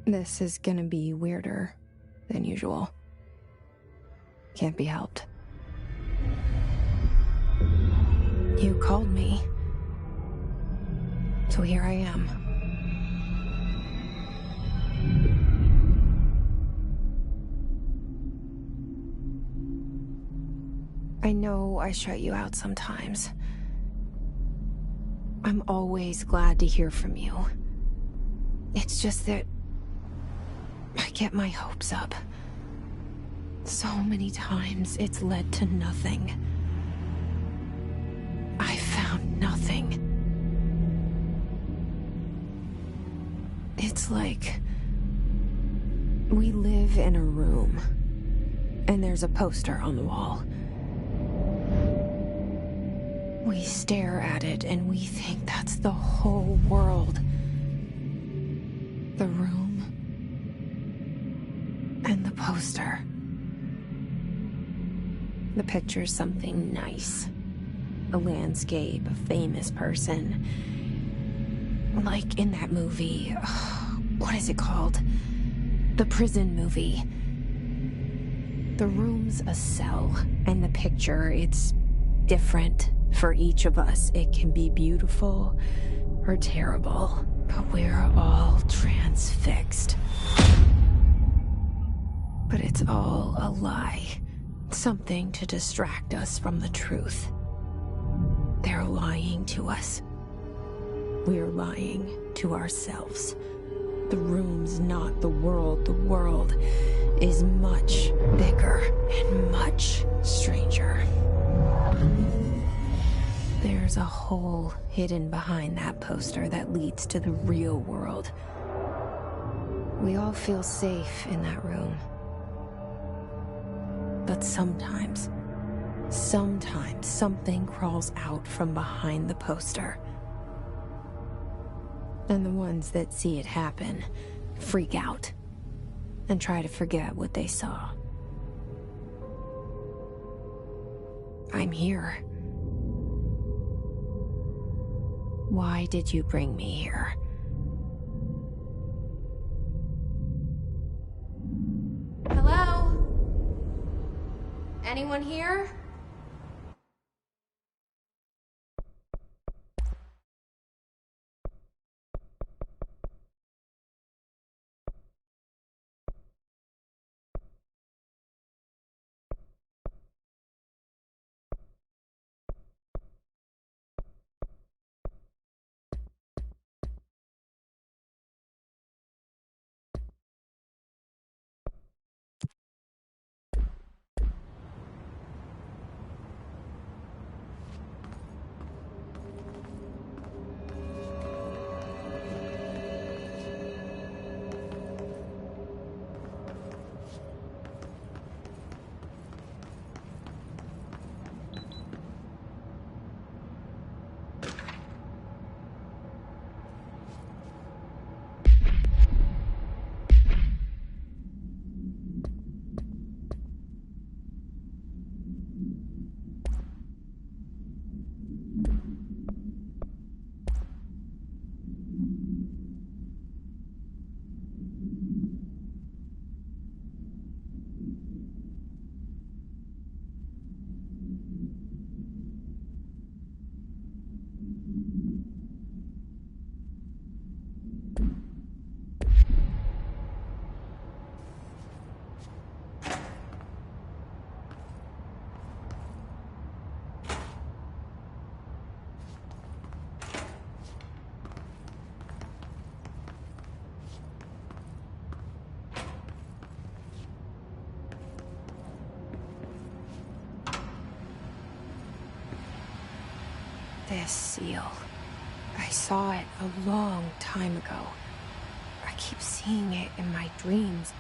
This is gonna be weirder than usual. Can't be helped. You called me. So here I am. I know I shut you out sometimes. I'm always glad to hear from you. It's just that I get my hopes up. So many times it's led to nothing. I found nothing. It's like we live in a room, and there's a poster on the wall. We stare at it and we think that's the whole world. The room and the poster. The picture's something nice. A landscape, a famous person. Like in that movie, what is it called? The prison movie. The room's a cell, and the picture, it's different for each of us. It can be beautiful or terrible, but we're all transfixed. But it's all a lie. Something to distract us from the truth. They're lying to us. We're lying to ourselves. The room's not the world. The world is much bigger and much stranger. There's a hole hidden behind that poster that leads to the real world. We all feel safe in that room. But sometimes something crawls out from behind the poster. And the ones that see it happen freak out and try to forget what they saw. I'm here. Why did you bring me here? Hello? Anyone here? This seal. I saw it a long time ago. I keep seeing it in my dreams.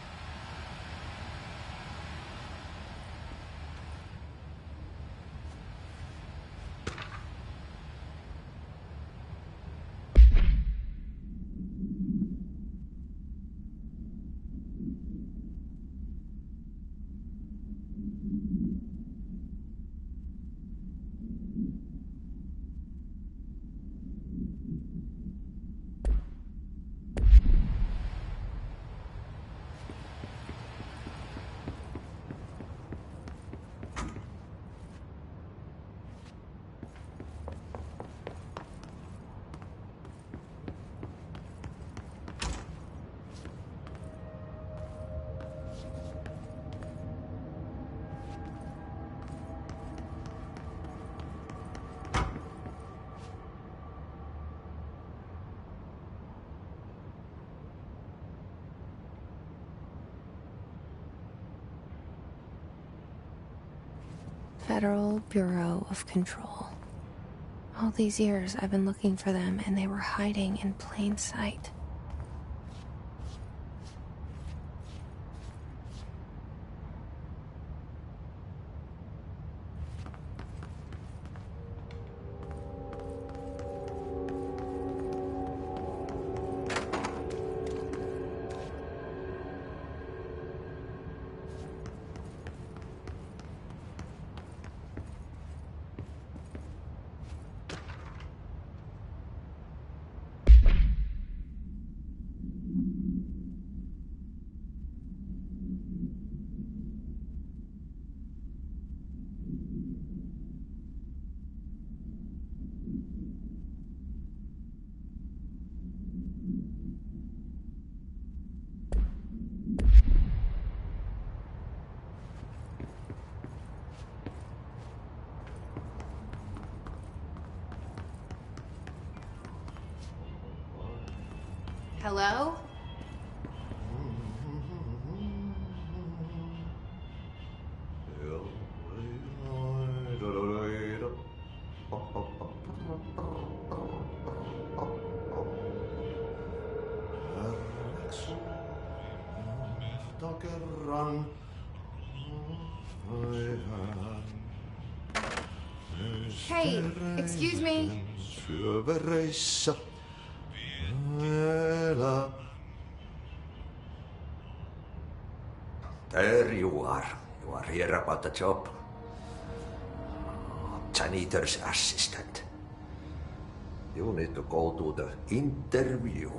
Federal Bureau of Control. All these years I've been looking for them, and they were hiding in plain sight. Hello? Hey, excuse me. There you are. You are here about the job. Janitor's assistant. You need to go to the interview.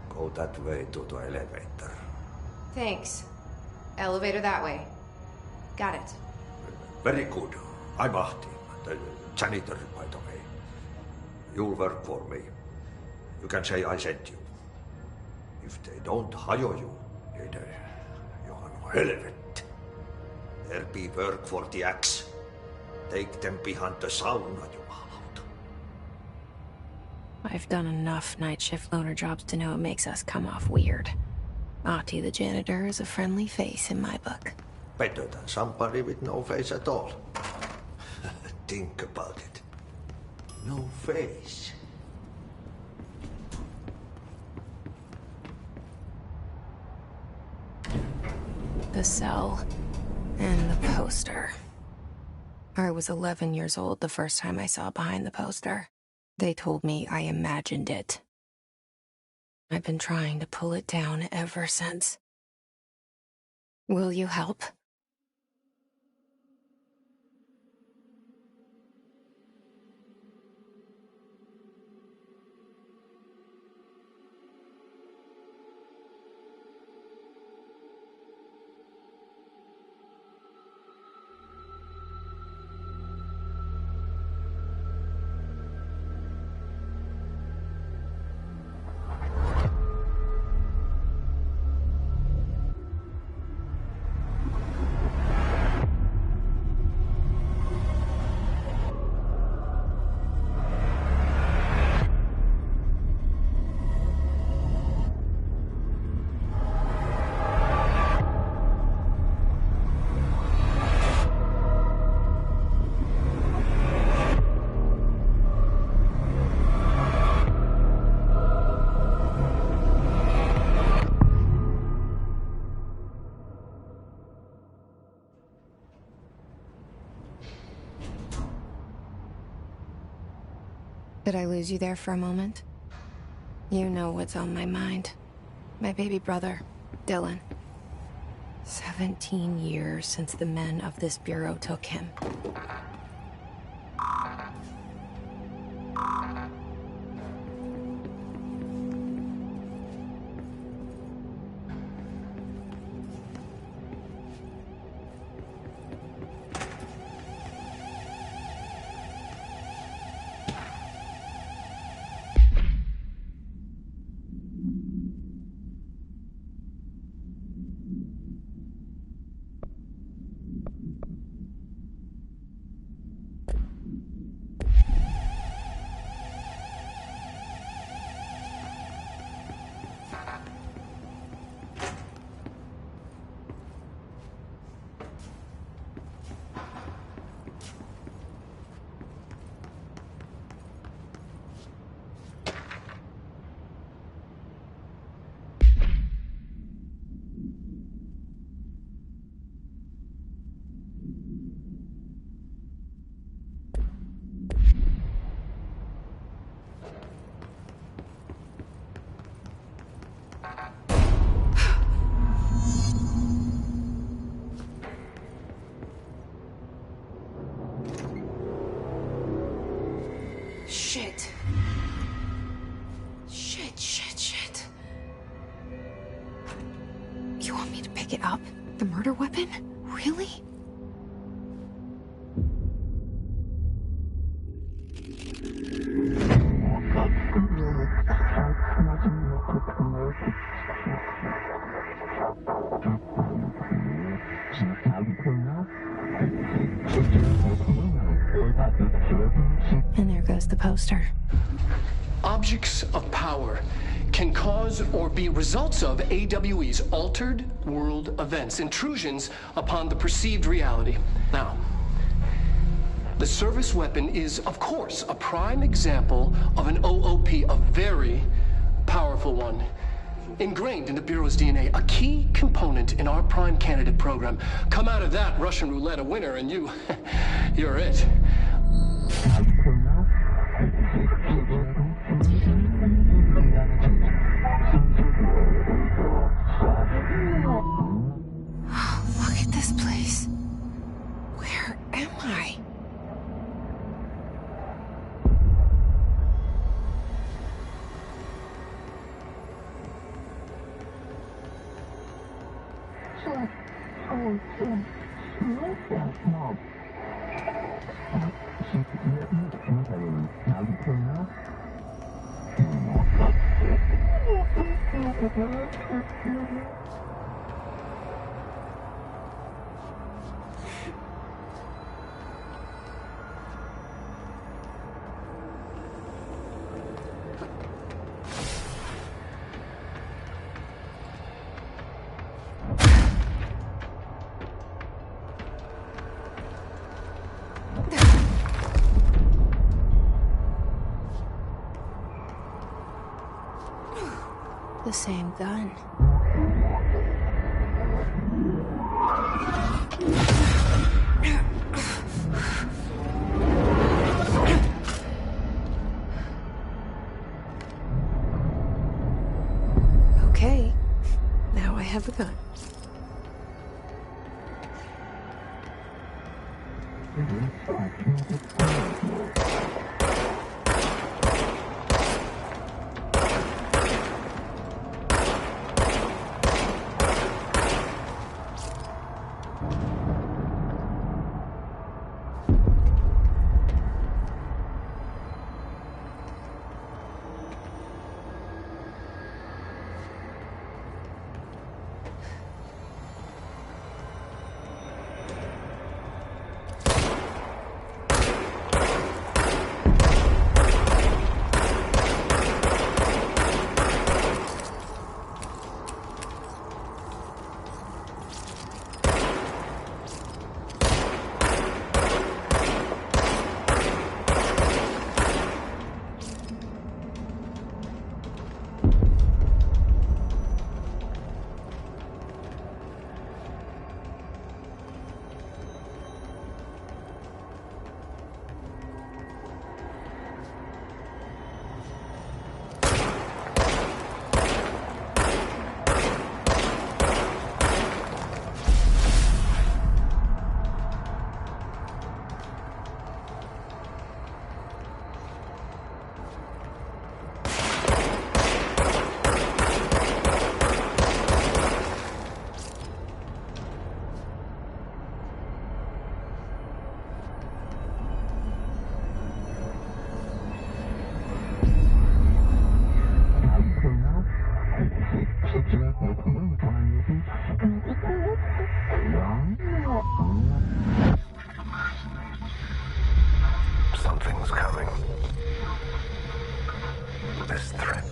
Go that way to the elevator. Thanks. Elevator that way. Got it. Very good. I'm Ahti, the janitor, by the way. You'll work for me. You can say I sent you. If they don't hire you, you are no helvet. There be work for the axe. Take them behind the sauna, you out. I've done enough night shift loner jobs to know it makes us come off weird. Ahti the janitor is a friendly face in my book. Better than somebody with no face at all. Think about it. No face. The cell and the poster. I was 11 years old the first time I saw behind the poster. They told me I imagined it. I've been trying to pull it down ever since. Will you help? Did I lose you there for a moment? You know what's on my mind. My baby brother, Dylan. 17 years since the men of this bureau took him. Shit. Shit. You want me to pick it up? The murder weapon? Really? And there goes the poster. Objects of power can cause or be results of AWE's altered world events, intrusions upon the perceived reality. Now, the service weapon is, of course, a prime example of an OOP, a very powerful one. Ingrained in the Bureau's DNA, a key component in our prime candidate program. Come out of that Russian roulette a winner and you're it. Look at this place. Where am I? The same gun. Okay, now I have a gun. Something's coming. This threat.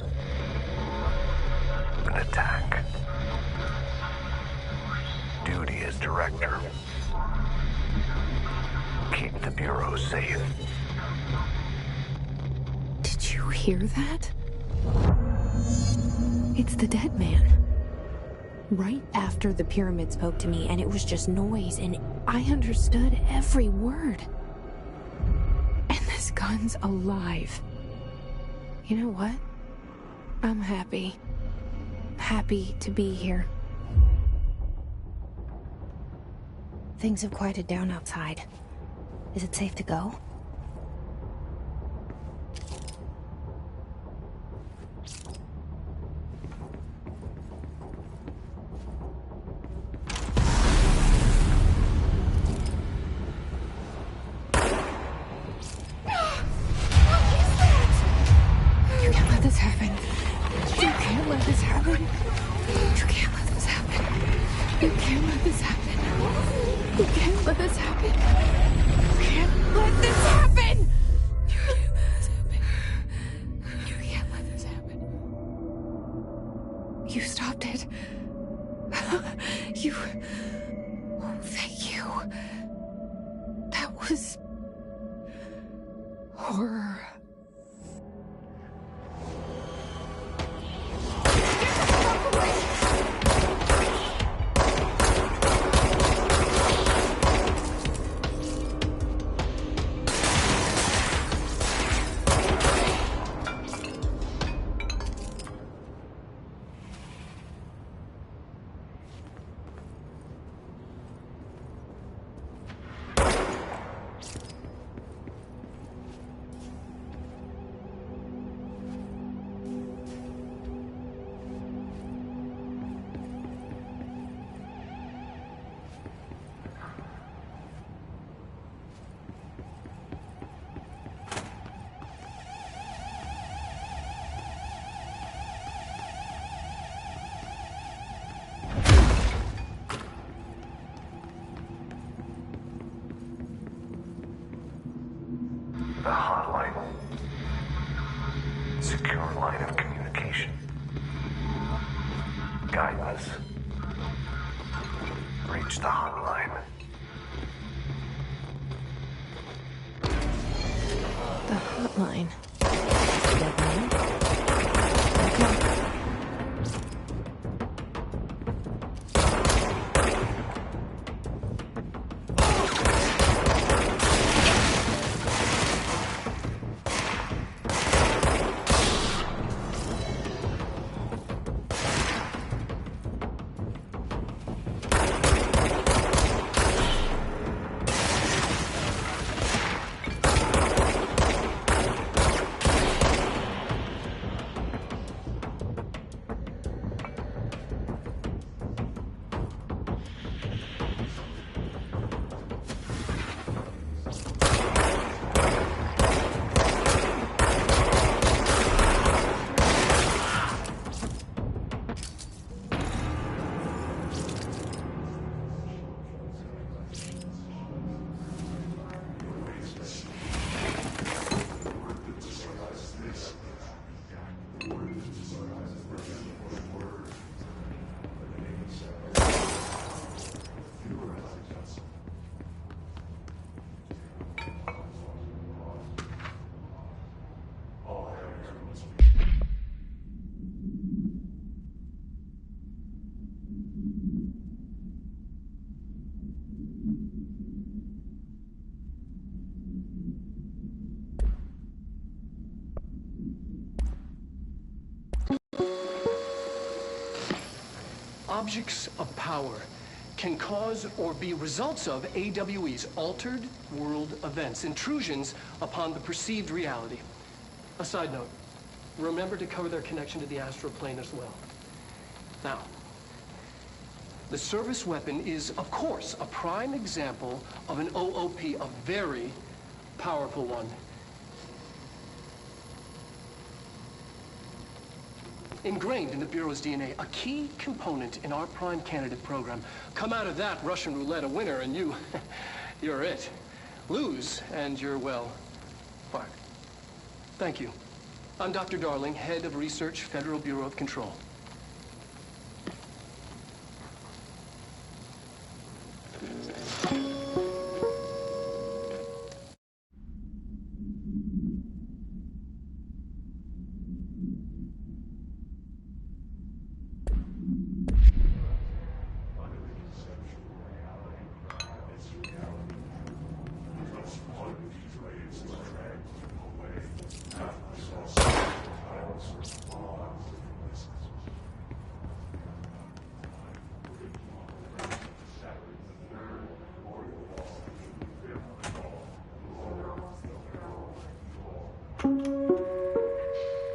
An attack. Duty as director. Keep the Bureau safe. Did you hear that? It's the dead man. Right after the pyramid spoke to me, and it was just noise, and I understood every word. And this gun's alive. You know what? I'm happy. Happy to be here. Things have quieted down outside. Is it safe to go? horror. The hotline. Secure line of communication. Guidance. Reach the hotline. The hotline. Dead man? Okay. Objects of power can cause or be results of AWE's altered world events, intrusions upon the perceived reality. A side note, remember to cover their connection to the astral plane as well. Now, the service weapon is, of course, a prime example of an OOP, a very powerful one. Ingrained in the Bureau's DNA, a key component in our prime candidate program. Come out of that Russian roulette a winner and you're it. Lose and you're, well, fired. Thank you. I'm Dr. Darling, head of research, Federal Bureau of Control.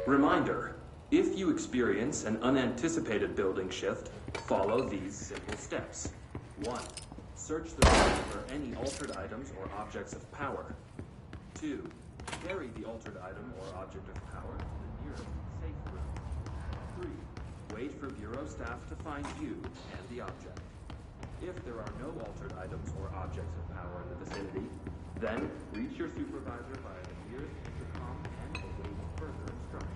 Reminder, if you experience an unanticipated building shift, follow these simple steps. 1. Search the room for any altered items or objects of power. 2. Carry the altered item or object of power to the nearest safe room. 3. Wait for Bureau staff to find you and the object. If there are no altered items or objects of power in the vicinity, then reach your supervisor via the nearest intercom and await further instructions.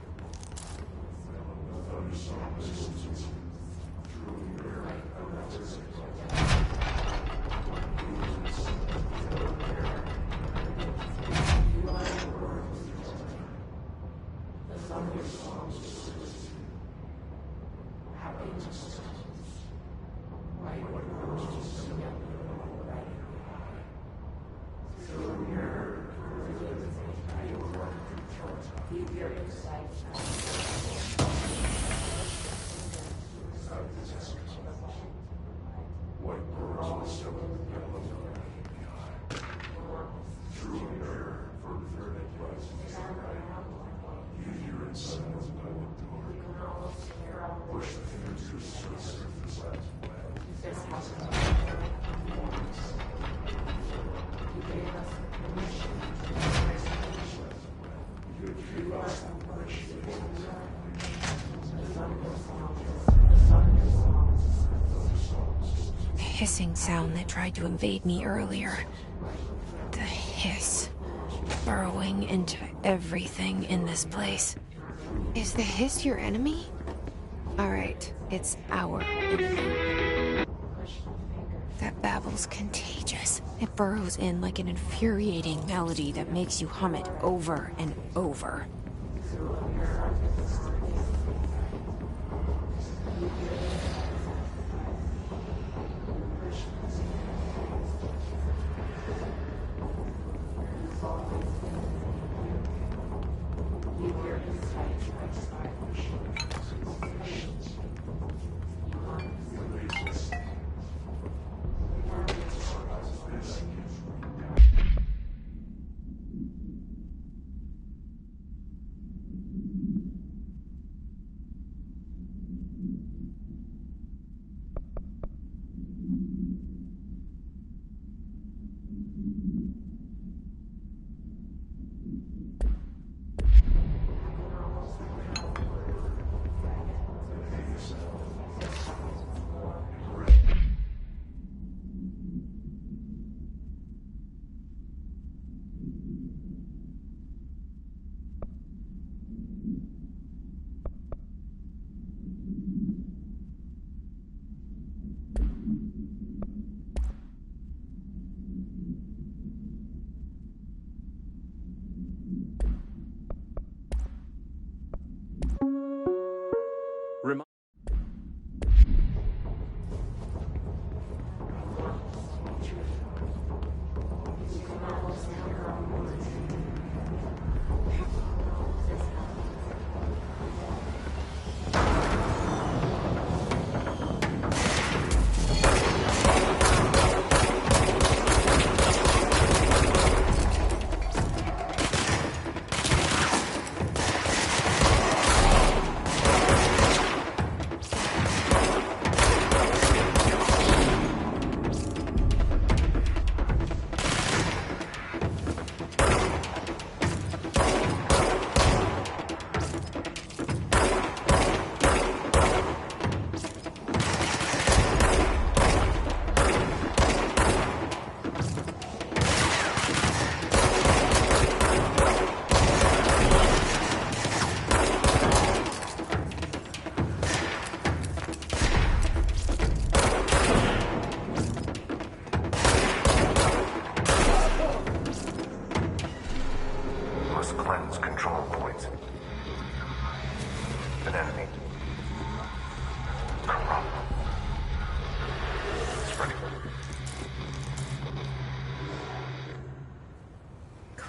Hissing sound that tried to invade me earlier. The hiss. Burrowing into everything in this place. Is the hiss your enemy? Alright, it's our enemy. That babble's contagious. It burrows in like an infuriating melody that makes you hum it over and over.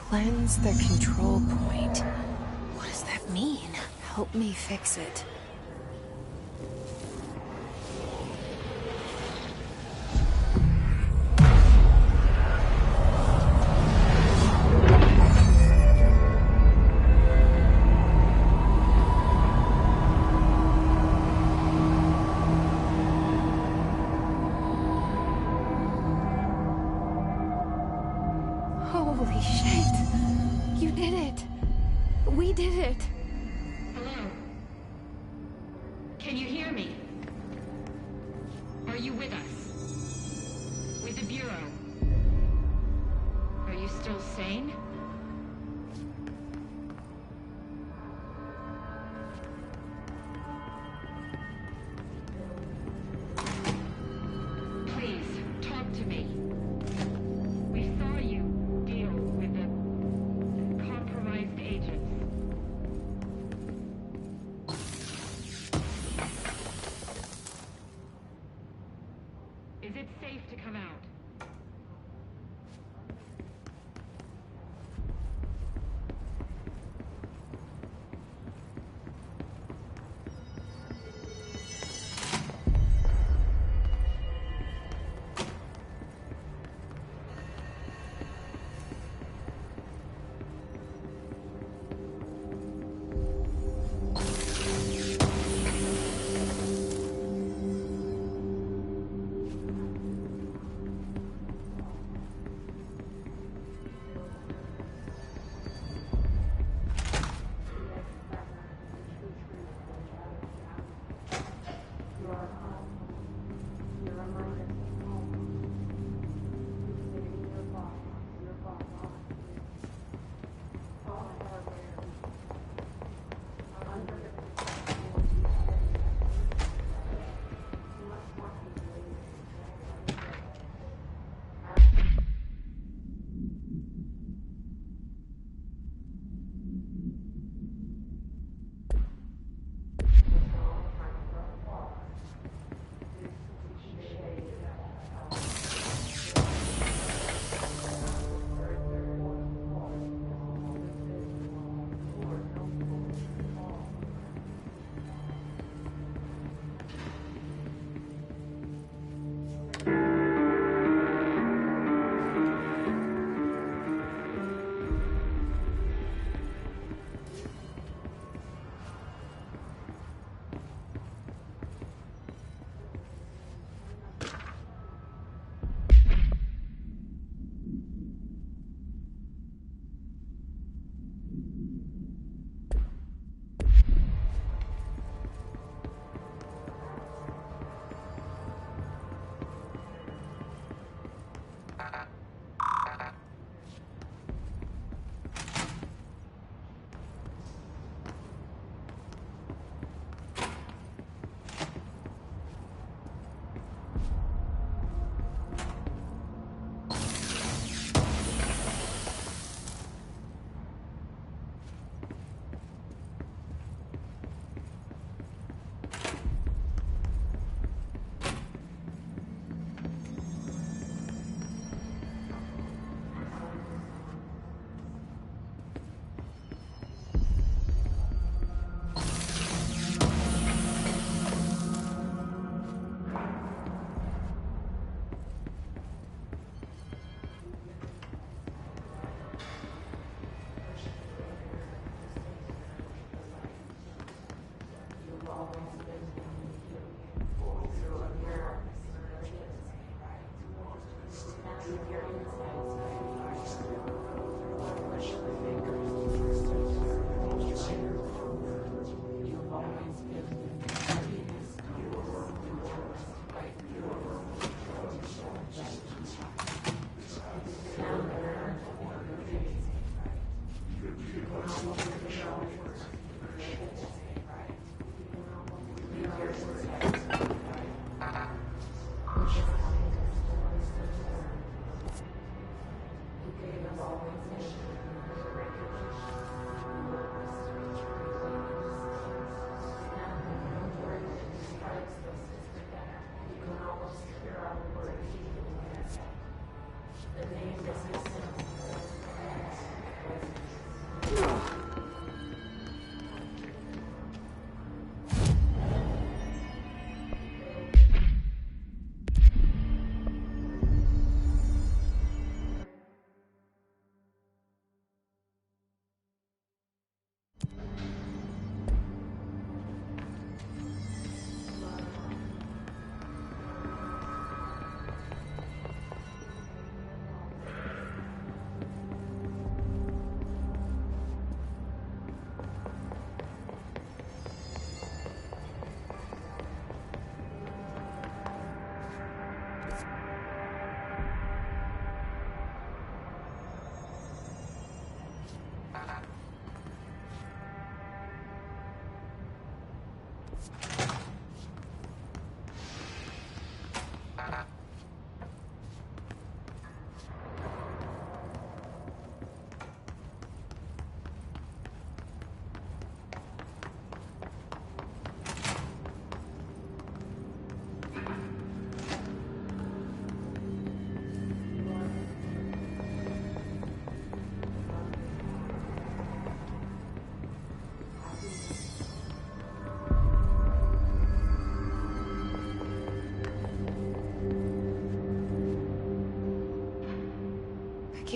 Cleanse the control point. What does that mean? Help me fix it. Holy shit! You did it! We did it! Hello? Can you hear me? Are you with us? With the Bureau? Are you still sane? Please, talk to me. We saw you deal with the compromised agents. Is it safe to come out?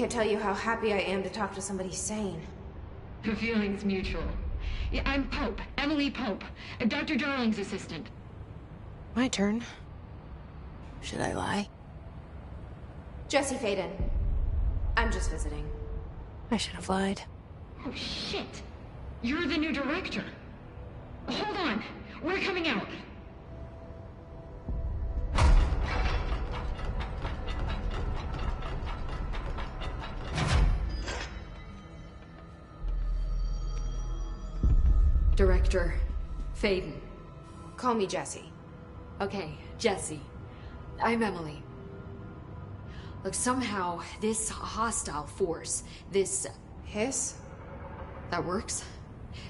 can't tell you how happy I am to talk to somebody sane. The feeling's mutual. Yeah, I'm Pope, Emily Pope, Dr. Darling's assistant. My turn. Should I lie? Jesse Faden. I'm just visiting. I should have lied. Oh, shit. You're the new director. Hold on. We're coming out. Director Faden. Call me Jesse. Okay, Jesse. I'm Emily. Look, somehow this hostile force, this... Hiss? That works?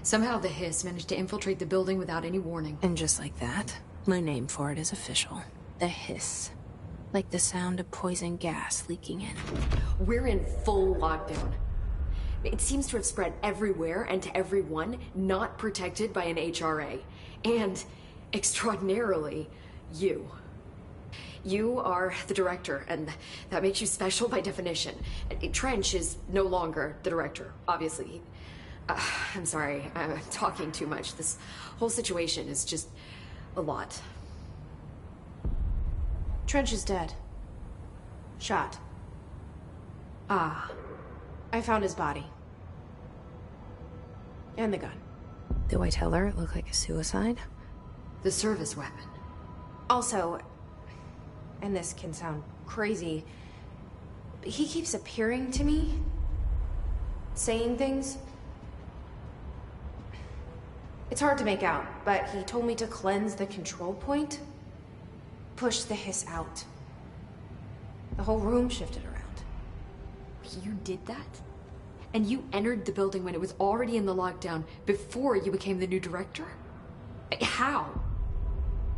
Somehow the hiss managed to infiltrate the building without any warning. And just like that, my name for it is official. The hiss. Like the sound of poison gas leaking in. We're in full lockdown. It seems to have spread everywhere and to everyone not protected by an HRA. And, extraordinarily, you. You are the director, and that makes you special by definition. Trench is no longer the director, obviously. I'm sorry, I'm talking too much. This whole situation is just a lot. Trench is dead. Shot. Ah. I found his body. And the gun. Do I tell her it looked like a suicide? The service weapon. Also, and this can sound crazy, but he keeps appearing to me, saying things. It's hard to make out, but he told me to cleanse the control point, push the hiss out. The whole room shifted around. You did that? And you entered the building when it was already in the lockdown before you became the new director? How?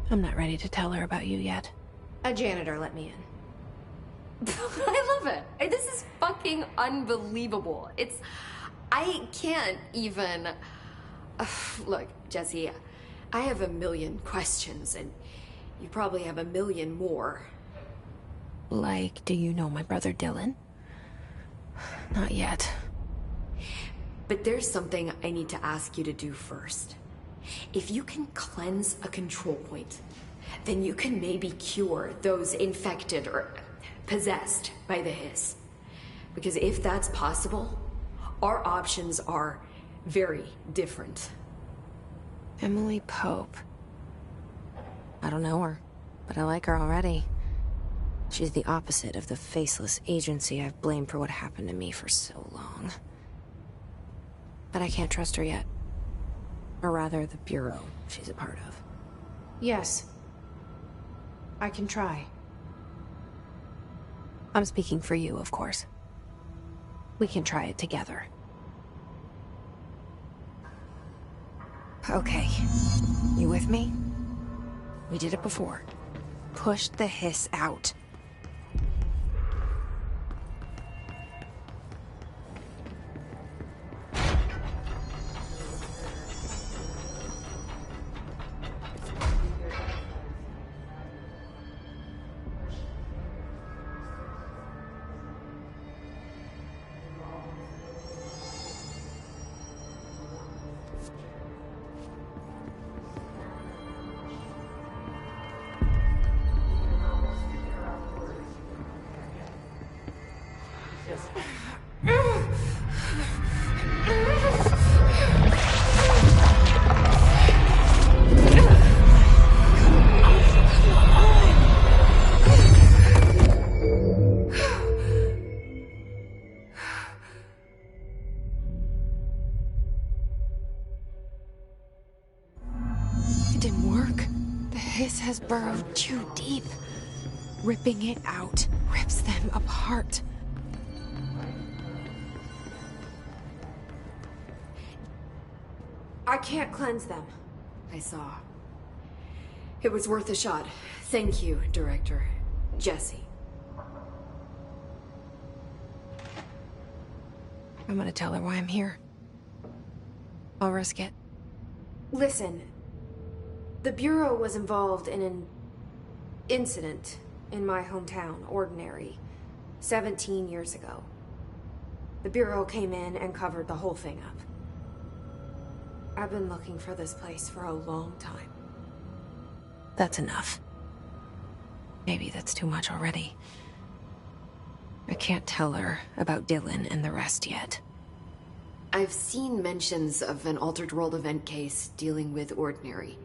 I'm not ready to tell her about you yet. A janitor let me in. I love it. This is fucking unbelievable. I can't even... Look, Jesse, I have a million questions, and you probably have a million more. Like, do you know my brother Dylan? Not yet. But there's something I need to ask you to do first. If you can cleanse a control point, then you can maybe cure those infected or possessed by the hiss. Because if that's possible, our options are very different. Emily Pope. I don't know her, but I like her already. She's the opposite of the faceless agency I've blamed for what happened to me for so long. But I can't trust her yet. Or rather, the bureau she's a part of. Yes. I can try. I'm speaking for you, of course. We can try it together. Okay. You with me? We did it before. Push the hiss out. Has burrowed too deep. Ripping it out rips them apart. I can't cleanse them. I saw. It was worth a shot. Thank you, Director. Jesse. I'm gonna tell her why I'm here. I'll risk it. Listen. The Bureau was involved in an incident in my hometown, Ordinary, 17 years ago. The Bureau came in and covered the whole thing up. I've been looking for this place for a long time. That's enough. Maybe that's too much already. I can't tell her about Dylan and the rest yet. I've seen mentions of an Altered World event case dealing with Ordinary.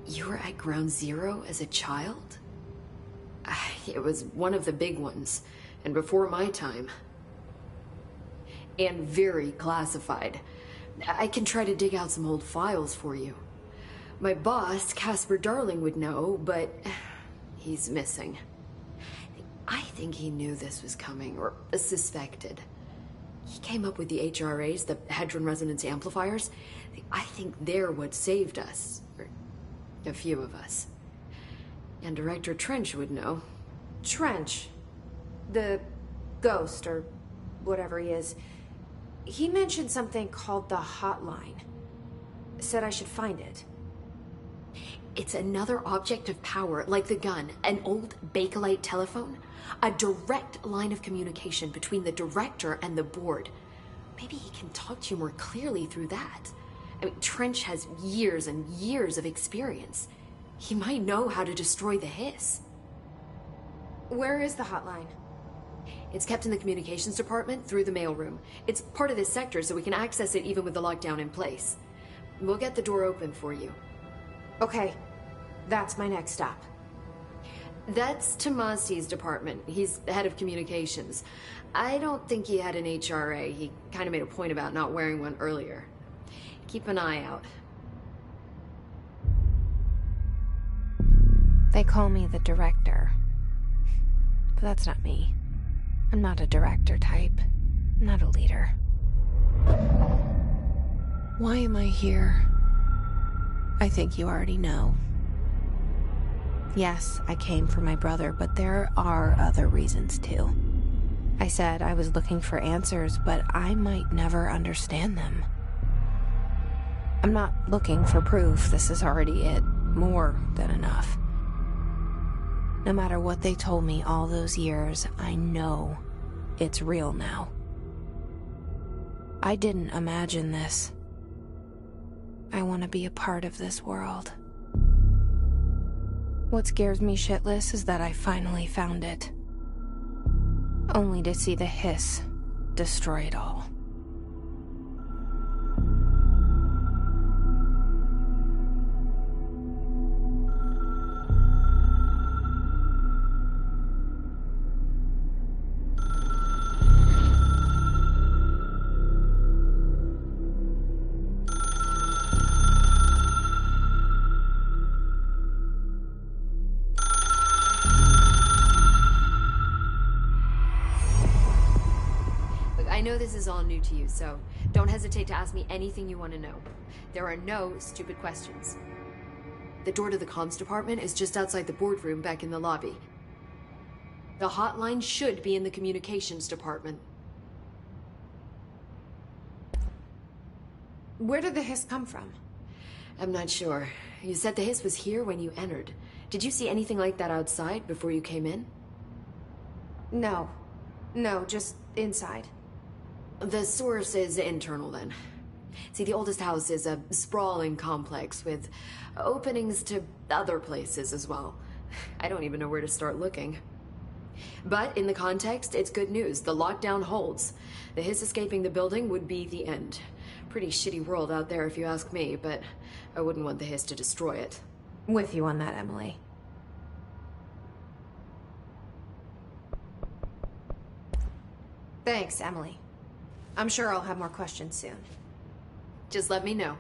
You were at Ground Zero as a child? It was one of the big ones, and before my time. And very classified. I can try to dig out some old files for you. My boss, Casper Darling, would know, but he's missing. I think he knew this was coming, or suspected. He came up with the HRAs, the Hadron Resonance Amplifiers. I think they're what saved us. Or a few of us. And Director Trench would know. Trench. The ghost, or whatever he is. He mentioned something called the Hotline. Said I should find it. It's another object of power, like the gun, an old Bakelite telephone. A direct line of communication between the director and the board. Maybe he can talk to you more clearly through that. I mean, Trench has years and years of experience. He might know how to destroy the hiss. Where is the hotline? It's kept in the communications department through the mailroom. It's part of this sector, so we can access it even with the lockdown in place. We'll get the door open for you. Okay, that's my next stop. That's Tomasi's department. He's the head of communications. I don't think he had an HRA. He kind of made a point about not wearing one earlier. Keep an eye out. They call me the director. But that's not me. I'm not a director type. I'm not a leader. Why am I here? I think you already know. Yes, I came for my brother, but there are other reasons too. I said I was looking for answers, but I might never understand them. I'm not looking for proof. This is already it. More than enough. No matter what they told me all those years, I know it's real now. I didn't imagine this. I want to be a part of this world. What scares me shitless is that I finally found it. Only to see the hiss destroy it all. I know this is all new to you, so don't hesitate to ask me anything you want to know. There are no stupid questions. The door to the comms department is just outside the boardroom back in the lobby. The hotline should be in the communications department. Where did the hiss come from? I'm not sure. You said the hiss was here when you entered. Did you see anything like that outside before you came in? No. No, just inside. The source is internal, then. See, the oldest house is a sprawling complex with openings to other places as well. I don't even know where to start looking. But in the context, it's good news. The lockdown holds. The hiss escaping the building would be the end. Pretty shitty world out there if you ask me, but I wouldn't want the hiss to destroy it. With you on that, Emily. Thanks, Emily. I'm sure I'll have more questions soon. Just let me know.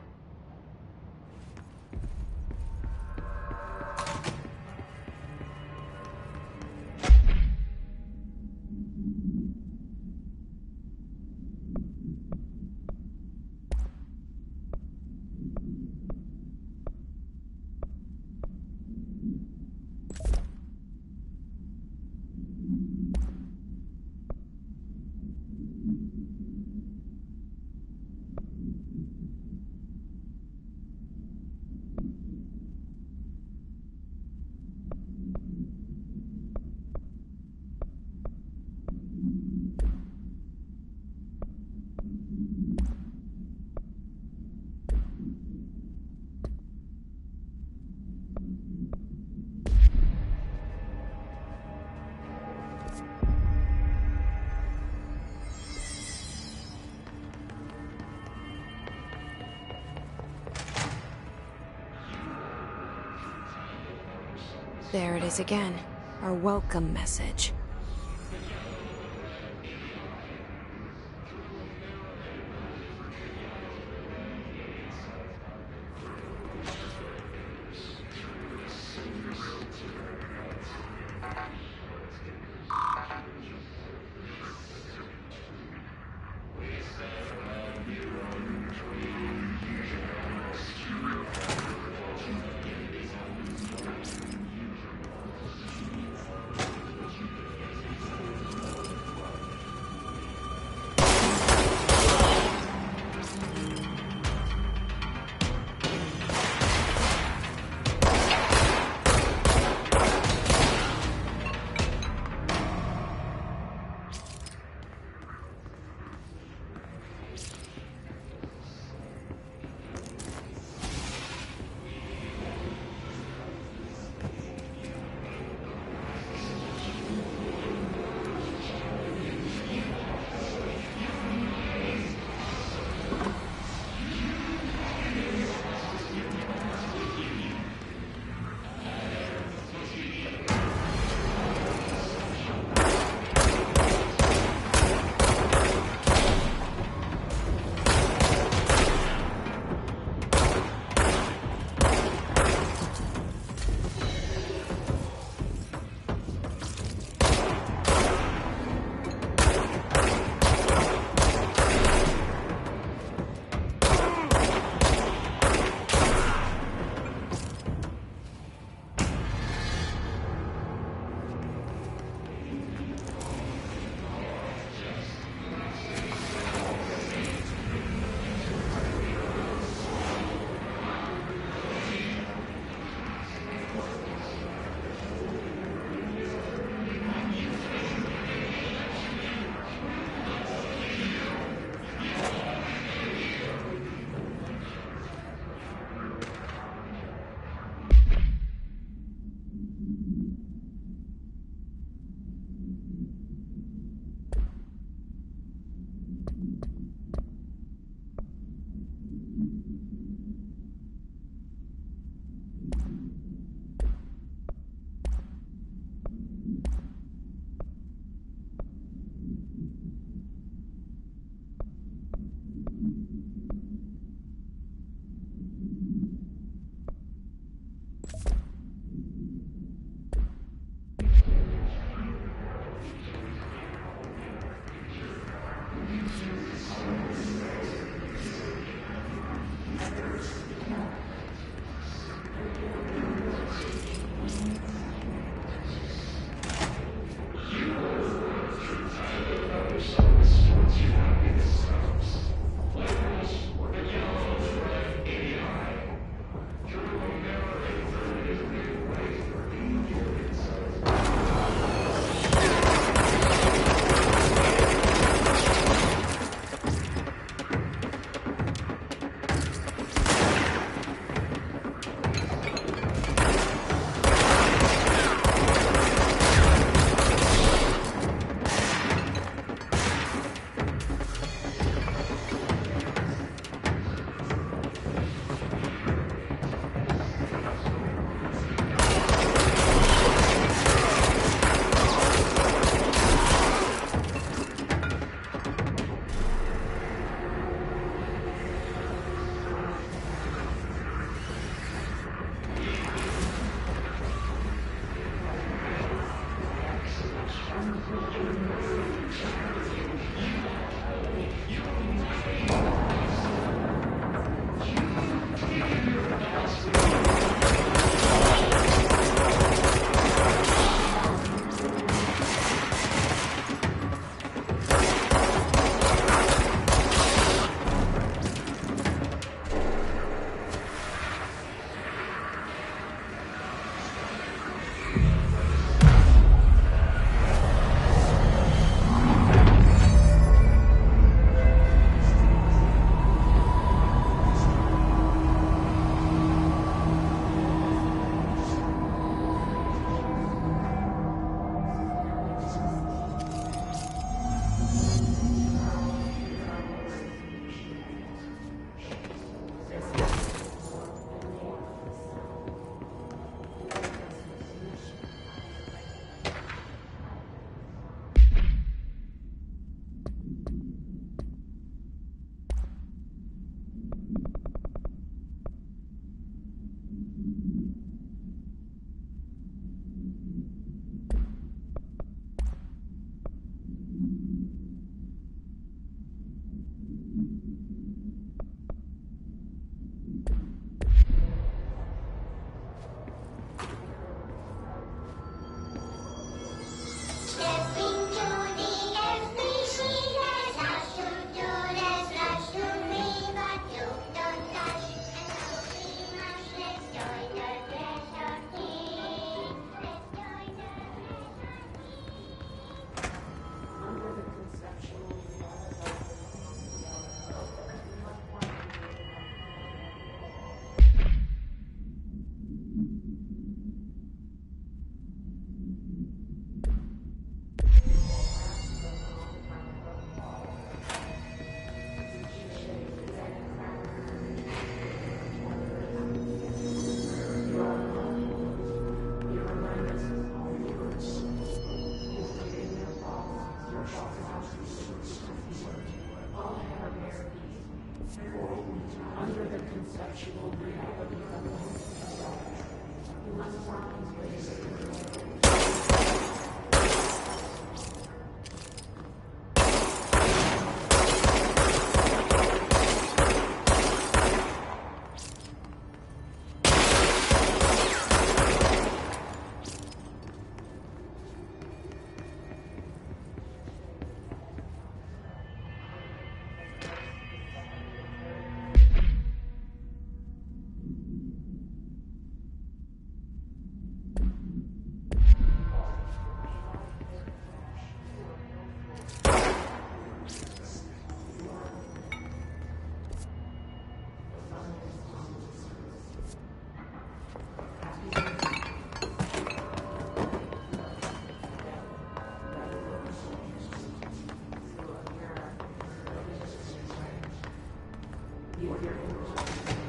There it is again. Our welcome message.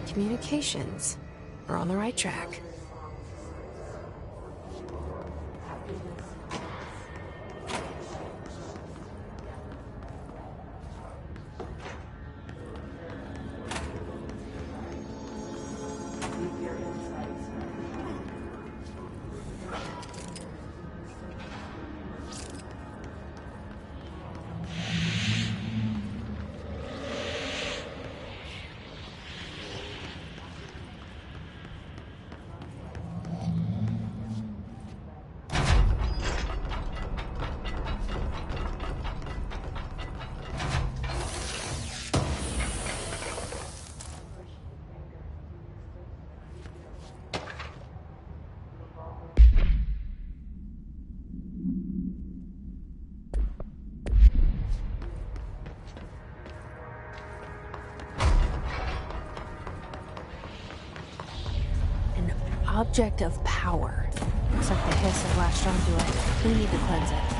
Communications. We're on the right track. Object of power. Looks like the hiss have latched onto it. We need to cleanse it.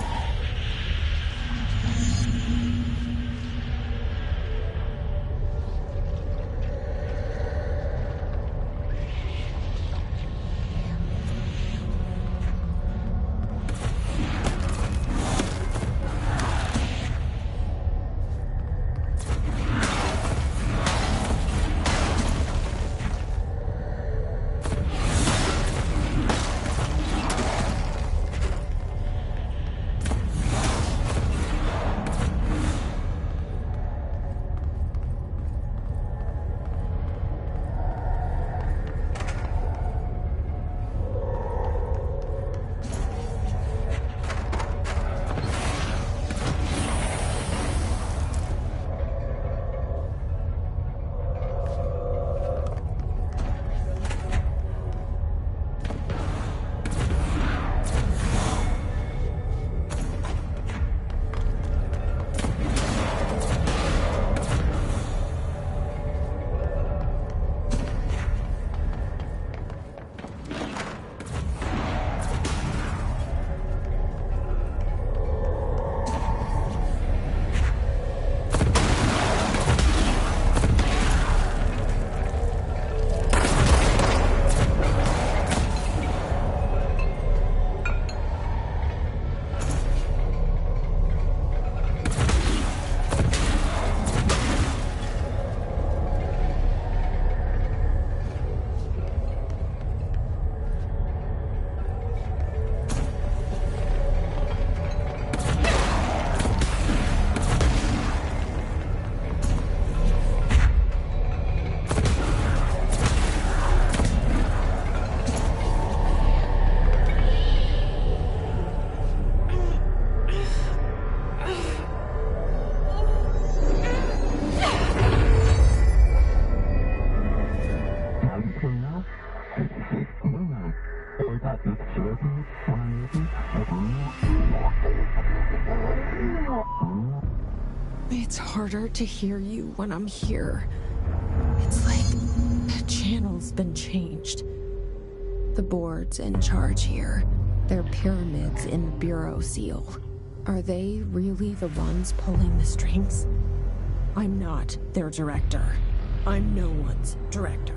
It's harder to hear you when I'm here. It's like the channel's been changed. The board's in charge here. They're pyramids in the Bureau seal. Are they really the ones pulling the strings? I'm not their director. I'm no one's director.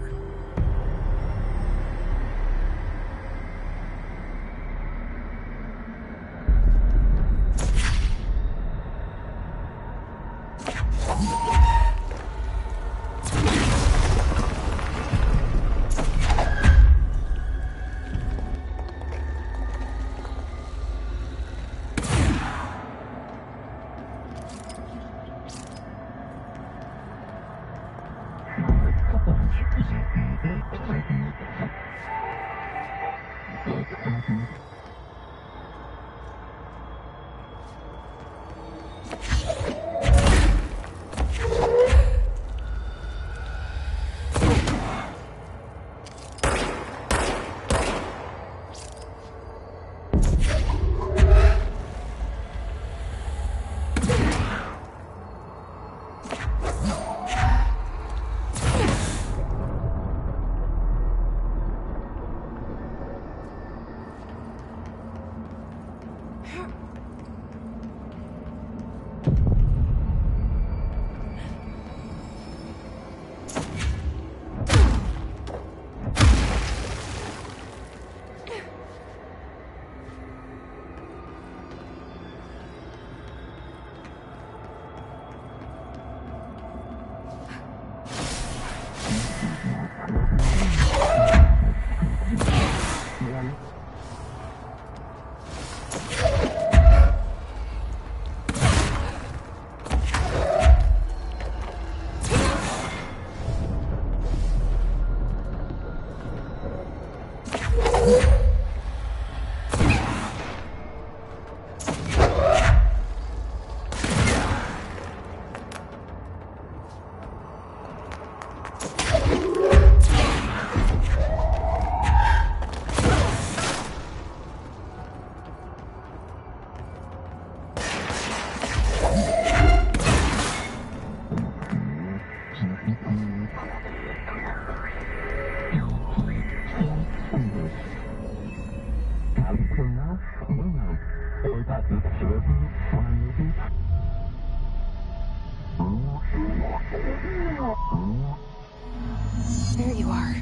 There you are.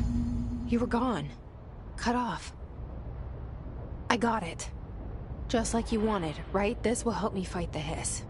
You were gone. Cut off. I got it. Just like you wanted, right? This will help me fight the hiss.